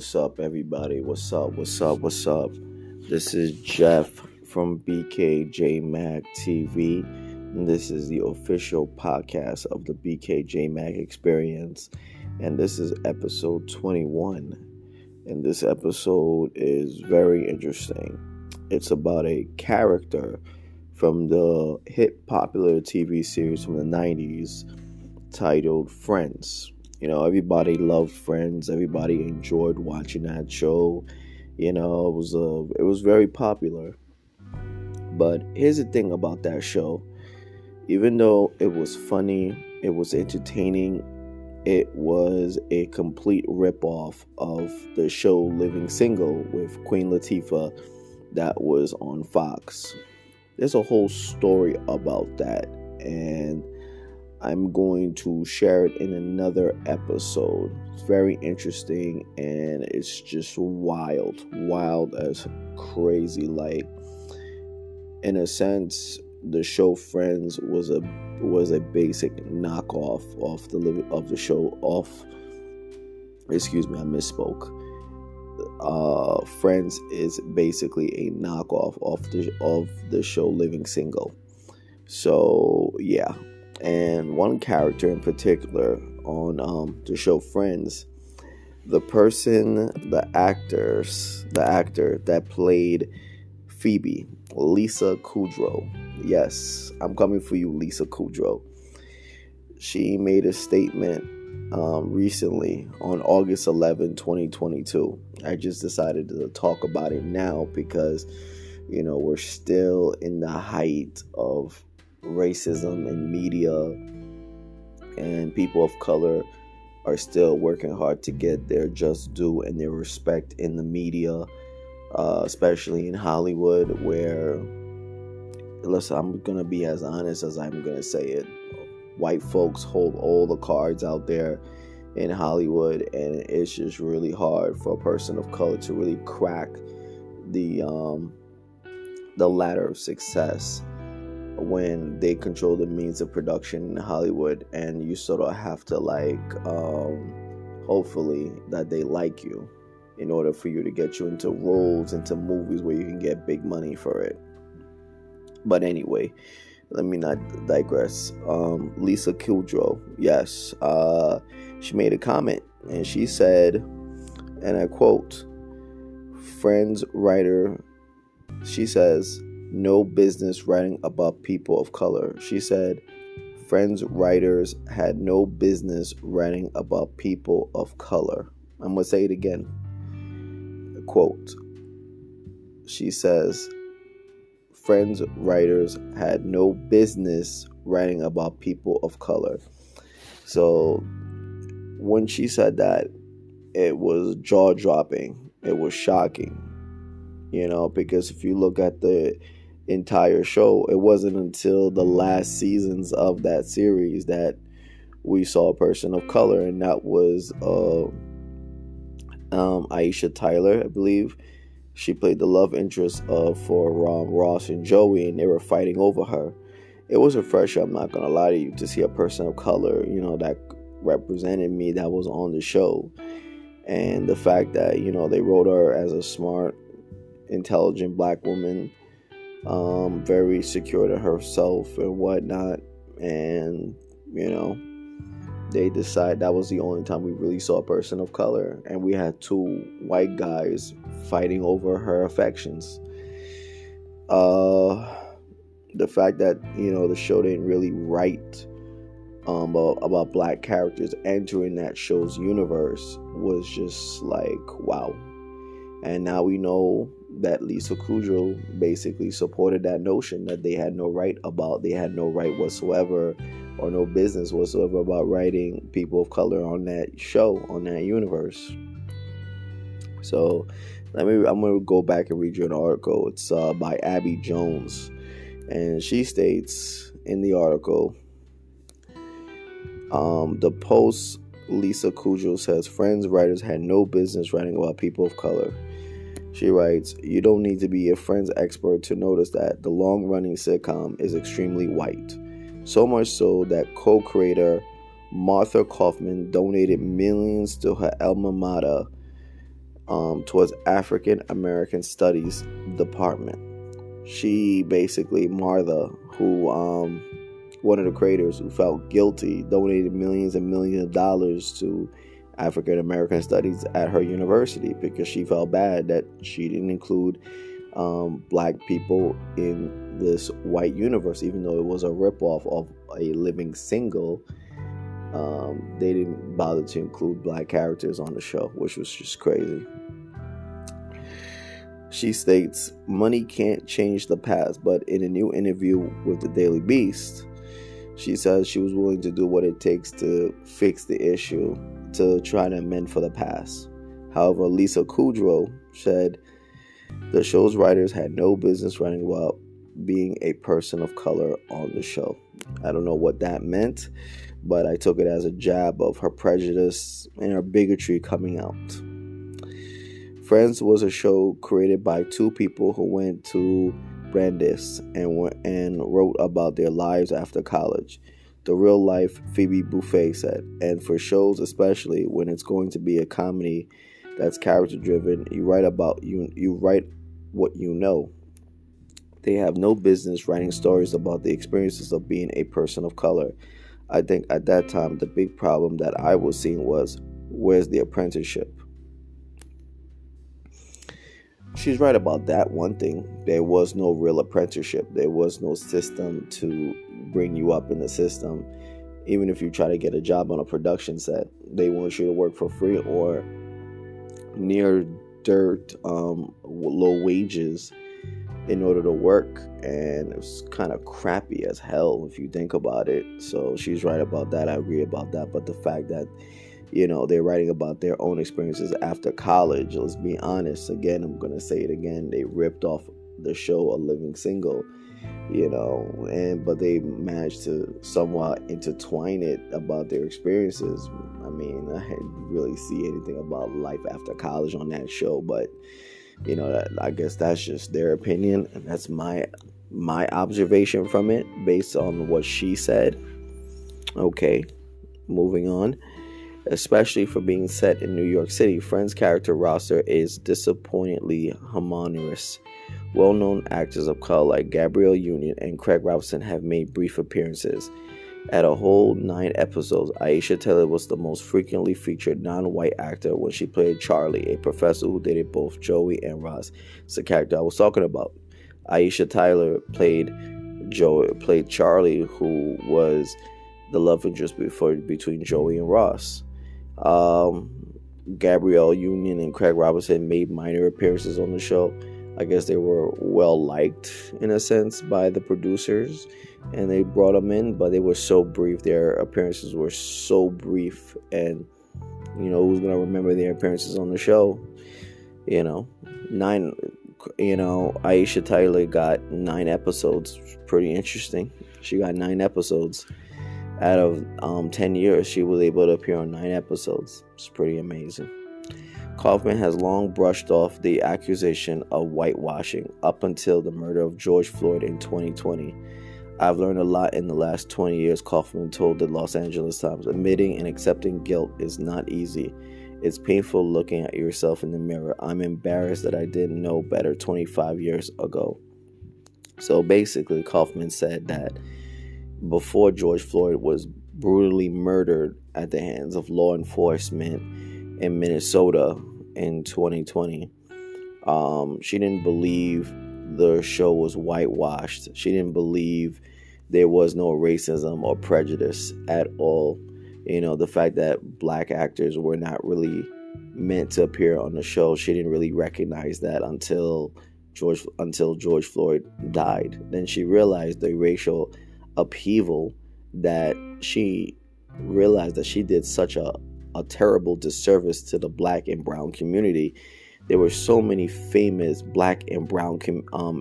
what's up, everybody? What's up? This is Jeff from BKJ Mag TV. And this is the official podcast of the BKJ Mag experience. And this is episode 21. And this episode is very interesting. It's about a character from the hit popular TV series from the 90s titled Friends. Everybody loved Friends. Everybody enjoyed watching that show. It was very popular. But here's the thing about that show. Even though it was funny, it was entertaining, it was a complete ripoff of the show Living Single with Queen Latifah that was on Fox. There's a whole story about that, and I'm going to share it in another episode. It's very interesting, and it's just wild as crazy. Like, in a sense, the show Friends was a basic knockoff of the show. Excuse me, I misspoke. Friends is basically a knockoff of the show Living Single. So yeah. And one character in particular on the show Friends, the actor that played Phoebe, Lisa Kudrow. Yes, I'm coming for you, Lisa Kudrow. She made a statement recently on August 11, 2022. I just decided to talk about it now because, we're still in the height of racism in media, and people of color are still working hard to get their just due and their respect in the media, especially in Hollywood, where, listen, I'm gonna be as honest as I'm gonna say it. White folks hold all the cards out there in Hollywood, and it's just really hard for a person of color to really crack the ladder of success when they control the means of production in Hollywood, and you sort of have to hopefully that they like you in order for you to get you into roles, into movies where you can get big money for it. But anyway, let me not digress. Lisa Kudrow, yes, she made a comment, and she said, and I quote, Friends writer, she says, no business writing about people of color. She said, Friends writers had no business writing about people of color. I'm going to say it again. Quote. She says, Friends writers had no business writing about people of color. So when she said that, it was jaw-dropping. It was shocking. Because if you look at the entire show, it wasn't until the last seasons of that series that we saw a person of color, and that was Aisha Tyler, I believe. She played the love interest for Ross and Joey, and they were fighting over her. It was refreshing, I'm not gonna lie to you, to see a person of color, that represented me, that was on the show. And the fact that, they wrote her as a smart, intelligent black woman, very secure in herself and whatnot, and they decided that was the only time we really saw a person of color, and we had two white guys fighting over her affections. The fact that the show didn't really write about black characters entering that show's universe was just like, wow. And now we know that Lisa Kudrow basically supported that notion that they had no right whatsoever, or no business whatsoever, about writing people of color on that show, on that universe. So I'm going to go back and read you an article. It's by Abby Jones, and she states in the article, the post, Lisa Kudrow says Friends writers had no business writing about people of color. She writes, you don't need to be a Friends expert to notice that the long-running sitcom is extremely white. So much so that co-creator Martha Kaufman donated millions to her alma mater towards African American Studies Department. She basically, Martha, who one of the creators who felt guilty, donated millions and millions of dollars to African American Studies at her university because she felt bad that she didn't include black people in this white universe, even though it was a ripoff of a living single. They didn't bother to include black characters on the show, which was just crazy. She states, money can't change the past, but in a new interview with the Daily Beast, she says she was willing to do what it takes to fix the issue, to try to amend for the past. However, Lisa Kudrow said the show's writers had no business writing about being a person of color on the show. I don't know what that meant, but I took it as a jab of her prejudice and her bigotry coming out. Friends was a show created by two people who went to Brandeis and wrote about their lives after college. The real life Phoebe Buffay said, and for shows, especially when it's going to be a comedy that's character driven, you write what you know. They have no business writing stories about the experiences of being a person of color. I think at that time the big problem that I was seeing was, where's the apprenticeship? She's right about that one thing. There was no real apprenticeship. There was no system to bring you up in the system. Even if you try to get a job on a production set, they want you to work for free or near dirt, low wages in order to work. And it was kind of crappy as hell if you think about it. So she's right about that. I agree about that. But the fact that they're writing about their own experiences after college. Let's be honest. Again, I'm going to say it again. They ripped off the show A Living Single, but they managed to somewhat intertwine it about their experiences. I mean, I didn't really see anything about life after college on that show, but, I guess that's just their opinion. And that's my observation from it based on what she said. Okay, moving on. Especially for being set in New York City, Friends' character roster is disappointingly homogeneous. Well-known actors of color like Gabrielle Union and Craig Robinson have made brief appearances. At a whole 9 episodes, Aisha Taylor was the most frequently featured non-white actor when she played Charlie, a professor who dated both Joey and Ross. It's the character I was talking about. Aisha Tyler played Charlie, who was the love interest between Joey and Ross. Gabrielle Union and Craig Robinson made minor appearances on the show. I guess they were well liked in a sense by the producers, and they brought them in, but they were so brief. Their appearances were so brief, and who's gonna remember their appearances on the show? Aisha Tyler got 9 episodes. Pretty interesting. She got 9 episodes. Out of 10 years, she was able to appear on 9 episodes. It's pretty amazing. Kaufman has long brushed off the accusation of whitewashing up until the murder of George Floyd in 2020. I've learned a lot in the last 20 years, Kaufman told the Los Angeles Times. Admitting and accepting guilt is not easy. It's painful looking at yourself in the mirror. I'm embarrassed that I didn't know better 25 years ago. So basically, Kaufman said that before George Floyd was brutally murdered at the hands of law enforcement in Minnesota in 2020, she didn't believe the show was whitewashed. She didn't believe there was no racism or prejudice at all. The fact that black actors were not really meant to appear on the show, she didn't really recognize that until George Floyd died. Then she realized the racial upheaval, that she realized that she did such a terrible disservice to the black and brown community. There were so many famous black and brown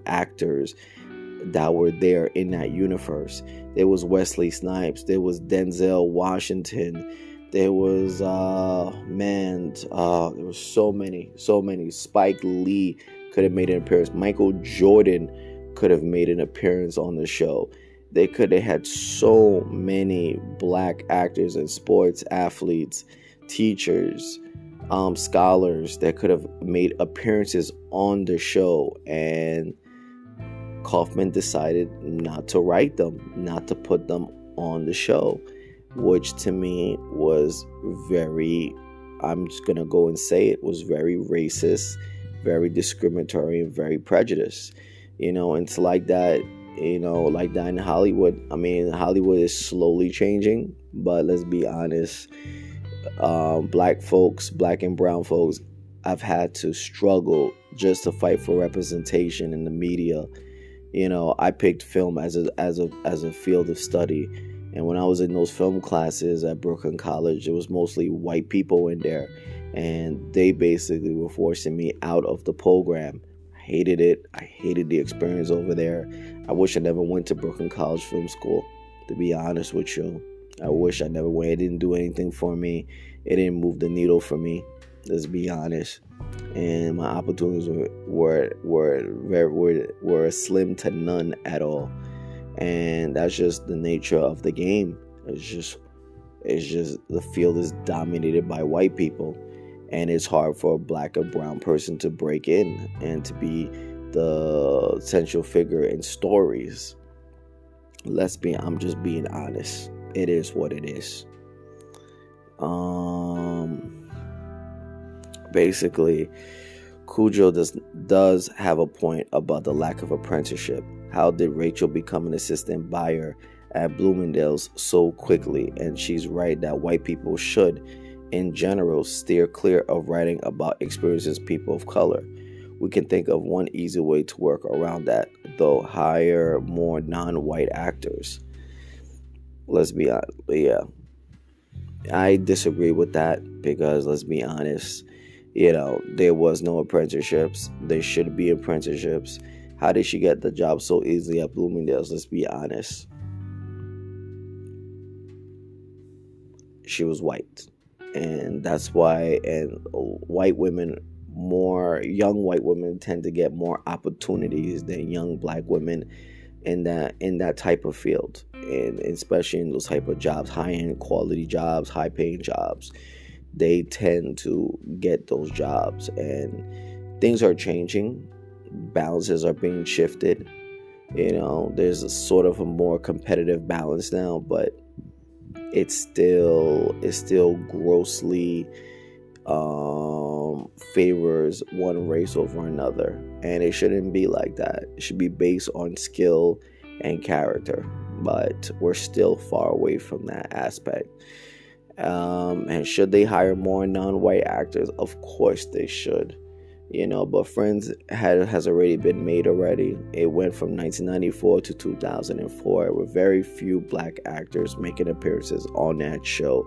actors that were there in that universe. There was Wesley Snipes, there was Denzel Washington, there was there was so many. Spike Lee could have made an appearance. Michael Jordan could have made an appearance on the show. They had so many black actors and sports athletes, teachers, scholars that could have made appearances on the show, and Kaufman decided not to write them, not to put them on the show, which to me was very, I'm just going to go and say it, was very racist, very discriminatory, and very prejudiced. It's like that, like that in Hollywood. I mean, Hollywood is slowly changing, but let's be honest, black and brown folks, I've had to struggle just to fight for representation in the media. I picked film as a field of study, and when I was in those film classes at Brooklyn College, it was mostly white people in there, and they basically were forcing me out of the program. I hated it. I hated the experience over there. I wish I never went to Brooklyn College Film School, to be honest with you. I wish I never went. It didn't do anything for me. It didn't move the needle for me. Let's be honest. And my opportunities were slim to none at all. And that's just the nature of the game. It's just the field is dominated by white people, and it's hard for a black or brown person to break in and to be the central figure in stories. I'm just being honest. It is what it is. Basically, Kudrow does have a point about the lack of apprenticeship. How did Rachel become an assistant buyer at Bloomingdale's so quickly? And she's right that white people should, in general, steer clear of writing about experiences people of color. We can think of one easy way to work around that, though: hire more non-white actors. Let's be honest. Yeah, I disagree with that, because let's be honest, there was no apprenticeships. There should be apprenticeships. How did she get the job so easily at Bloomingdale's? Let's be honest. She was white. And that's why, and young white women tend to get more opportunities than young black women in that type of field, and especially in those type of jobs, high-end quality jobs, high-paying jobs. They tend to get those jobs, and things are changing. Balances are being shifted. There's a sort of a more competitive balance now, but it's still grossly favors one race over another, and it shouldn't be like that. It should be based on skill and character, but we're still far away from that aspect. And should they hire more non-white actors? Of course they should. But Friends has already been made already. It went from 1994 to 2004 with very few black actors making appearances on that show.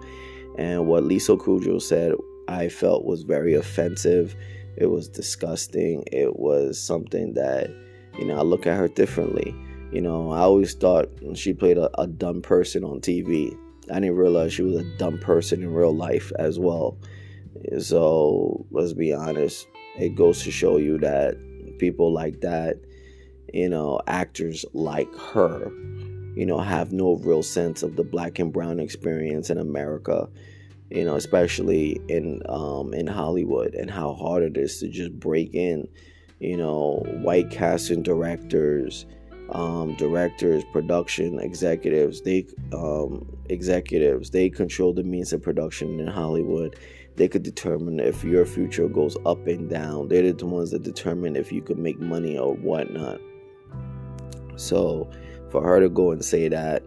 And what Lisa Kudrow said, I felt was very offensive. It was disgusting. It was something that, I look at her differently. I always thought she played a dumb person on TV. I didn't realize she was a dumb person in real life as well. So let's be honest. It goes to show you that people like that, actors like her, have no real sense of the black and brown experience in America, especially in Hollywood, and how hard it is to just break in. White casting directors, production executives, they control the means of production in Hollywood. They could determine if your future goes up and down. They're the ones that determine if you could make money or whatnot. So for her to go and say that,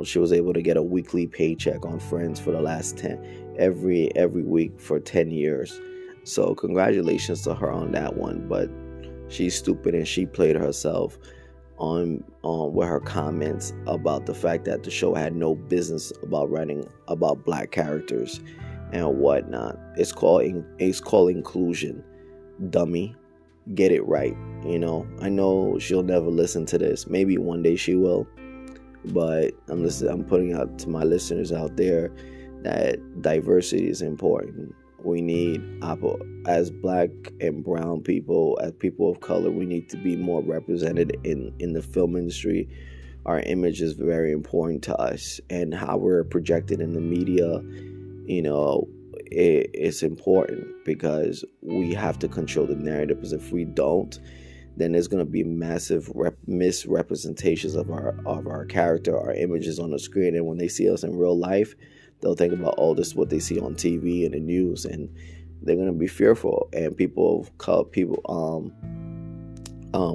she was able to get a weekly paycheck on Friends for the last every week for 10 years. So congratulations to her on that one. But she's stupid, and she played herself on with her comments about the fact that the show had no business about writing about black characters and whatnot. It's called inclusion, dummy. Get it right. I know she'll never listen to this. Maybe one day she will, but I'm putting out to my listeners out there that diversity is important. We need, as black and brown people, as people of color, we need to be more represented in the film industry. Our image is very important to us, and how we're projected in the media, it's important because we have to control the narrative. Because if we don't, then there's going to be massive misrepresentations of our character, our images on the screen. And when they see us in real life, they'll think about, oh, this is what they see on TV and the news, and they're going to be fearful. And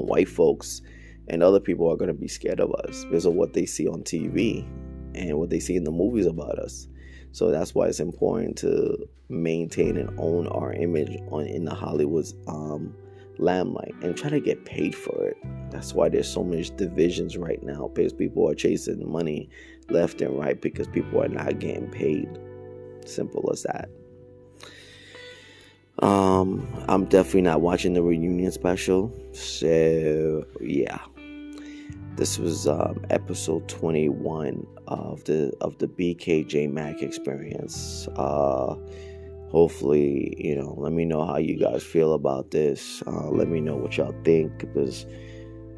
white folks and other people are going to be scared of us because of what they see on TV and what they see in the movies about us. So that's why it's important to maintain and own our image in the Hollywood limelight and try to get paid for it. That's why there's so much divisions right now, because people are chasing money left and right because people are not getting paid. Simple as that. I'm definitely not watching the reunion special. So yeah, this was episode 21 of the BKJ Mac experience. Hopefully, let me know how you guys feel about this. Let me know what y'all think, because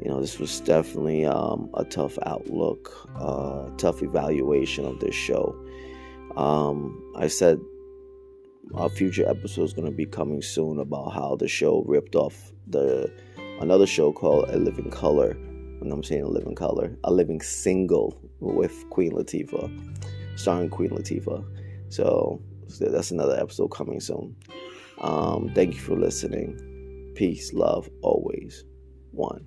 this was definitely a tough outlook, tough evaluation of this show. I said a future episode is going to be coming soon about how the show ripped off another show called A Living Color. And I'm saying A Living Color, A Living Single with Queen Latifah, starring Queen Latifah. So that's another episode coming soon. Thank you for listening. Peace, love, always. One.